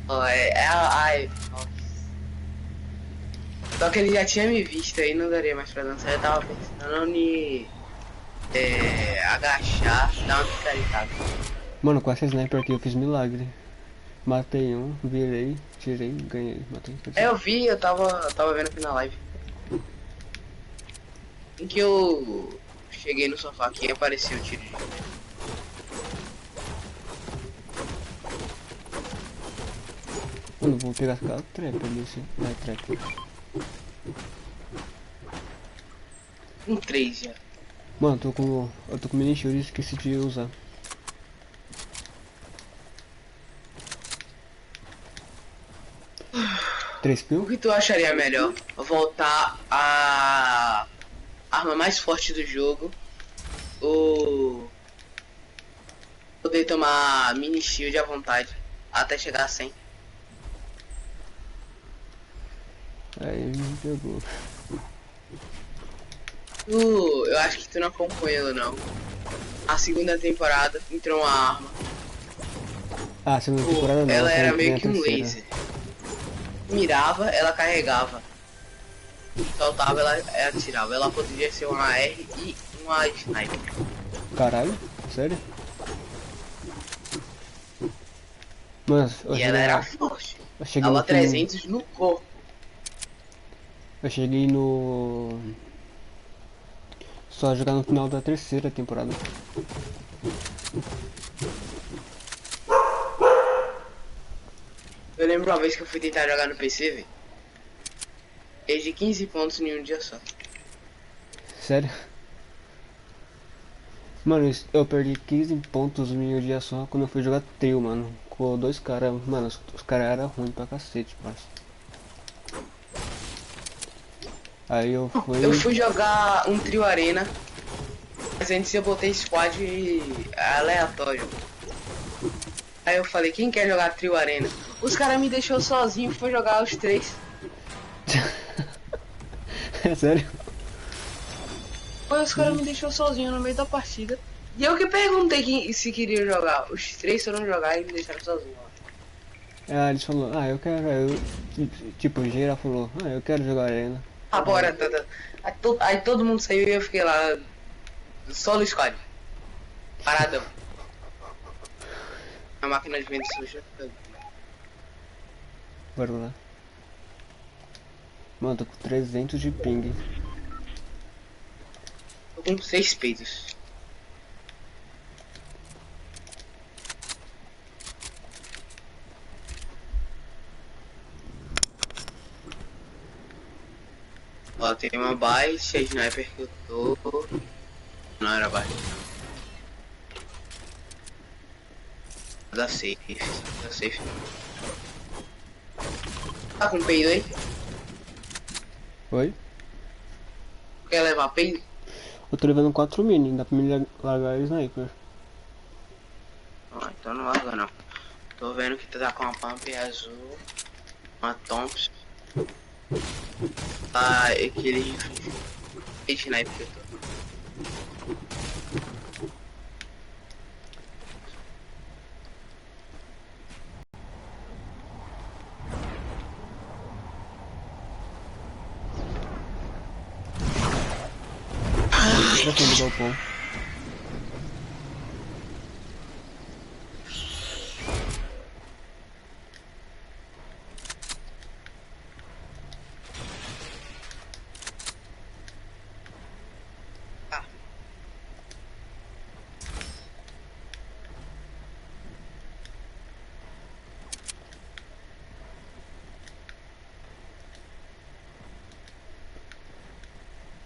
Speaker 4: Ó, ai, nossa. Só que ele já tinha me visto aí, não daria mais pra dançar. Eu tava pensando em agachar, dar uma picaretada.
Speaker 3: Mano, com essa sniper aqui eu fiz milagre. Matei um, virei, tirei, ganhei, matei.
Speaker 4: Eu vi, eu tava vendo aqui na live. Em que eu cheguei no sofá aqui e apareceu o tiro de...
Speaker 3: Mano, vou pegar aquela trap ali, assim. Vai, trap.
Speaker 4: Um 3 já.
Speaker 3: Mano, eu tô com mini shield e esqueci de usar. Três
Speaker 4: O
Speaker 3: pil?
Speaker 4: que tu acharia melhor? Voltar a arma mais forte do jogo ou poder tomar mini shield à vontade até chegar a 100?
Speaker 3: Aí me pegou.
Speaker 4: Eu acho que tu não acompanhou não. A segunda temporada entrou uma arma.
Speaker 3: Ah, segunda temporada não.
Speaker 4: Ela era
Speaker 3: tem
Speaker 4: meio
Speaker 3: a
Speaker 4: que um
Speaker 3: terceira.
Speaker 4: laser. Mirava, ela carregava. Soltava, ela atirava. Ela poderia ser uma AR e uma sniper.
Speaker 3: Caralho? Sério? Mano,
Speaker 4: E ela era forte.
Speaker 3: eu cheguei
Speaker 4: Dava
Speaker 3: no fim-
Speaker 4: 300 no corpo.
Speaker 3: Eu cheguei no... Só jogar no final da terceira temporada.
Speaker 4: Eu lembro uma vez que eu fui tentar jogar no PC, velho. Perdi 15 pontos em um dia só.
Speaker 3: Sério? Mano, eu perdi 15 pontos em um dia só quando eu fui jogar trio, mano. Com dois caras, mano, os caras eram ruins pra cacete, parça. Aí eu
Speaker 4: fui jogar um trio arena. Mas antes eu botei squad aleatório. Aí eu falei, quem quer jogar trio arena? Os caras me deixou sozinho, foi jogar os 3.
Speaker 3: É sério?
Speaker 4: Foi, os caras me deixou sozinho no meio da partida. E eu que perguntei se queria jogar. Os 3 foram jogar e me deixaram sozinho.
Speaker 3: Aí eles falaram, eu quero, tipo, o geral falou, eu quero jogar arena.
Speaker 4: Ah, bora, tá. Aí todo mundo saiu e eu fiquei lá, solo squad. Paradão. A máquina de vento suja.
Speaker 3: Bora lá. Mano, tô com 300 de ping.
Speaker 4: Tô com 6 peitos. Ó, tem uma base, a sniper que eu tô. Não era base, não. Da safe. Da safe. Tá com peido aí?
Speaker 3: Oi?
Speaker 4: Quer levar peido?
Speaker 3: Eu tô levando 4 mini, dá pra me largar a sniper.
Speaker 4: Ah, então não larga não. Tô vendo que tu tá com uma pump azul. Uma Thompson. Ah, aquele sniper que eu tô.
Speaker 3: Pra cima do galpão.
Speaker 4: Ah,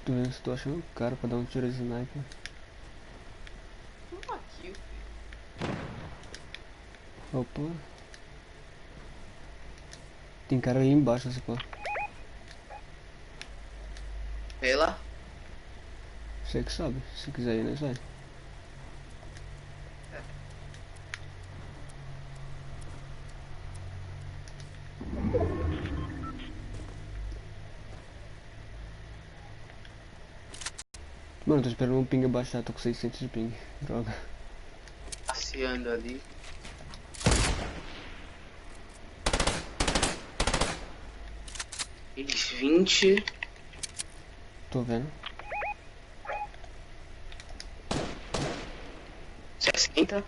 Speaker 3: Tô vendo se tô achando caro pra dar um tiro de sniper.
Speaker 4: aqui.
Speaker 3: Opa. Tem cara ali embaixo, esse pô.
Speaker 4: Vê lá.
Speaker 3: Você que sabe. Se quiser ir, nós vai. Mano, tô esperando um ping baixar, tô com 600 de ping. Droga.
Speaker 4: Passeando ali. Eles 20.
Speaker 3: Tô vendo.
Speaker 4: 60.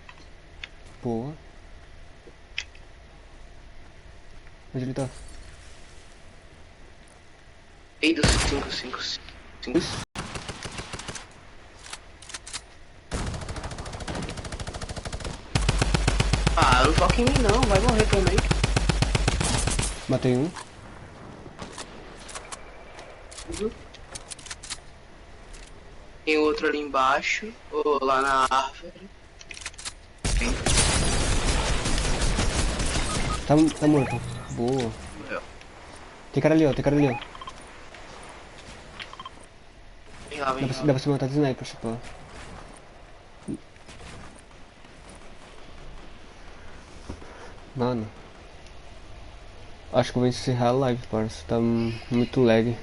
Speaker 3: Boa. Onde ele tá?
Speaker 4: Peidos 5, 5, 5.
Speaker 3: Isso.
Speaker 4: Ah, não toca em mim não, vai morrer também.
Speaker 3: Matei um.
Speaker 4: Tem outro ali embaixo, ou lá na árvore.
Speaker 3: Tá morto. Boa.
Speaker 4: Morreu.
Speaker 3: Tem cara ali, ó. Tem cara ali, ó.
Speaker 4: Vem lá, vem lá.
Speaker 3: Dá pra se matar de sniper, tipo. Mano. Acho que eu vou encerrar a live, parça. Tá muito lag.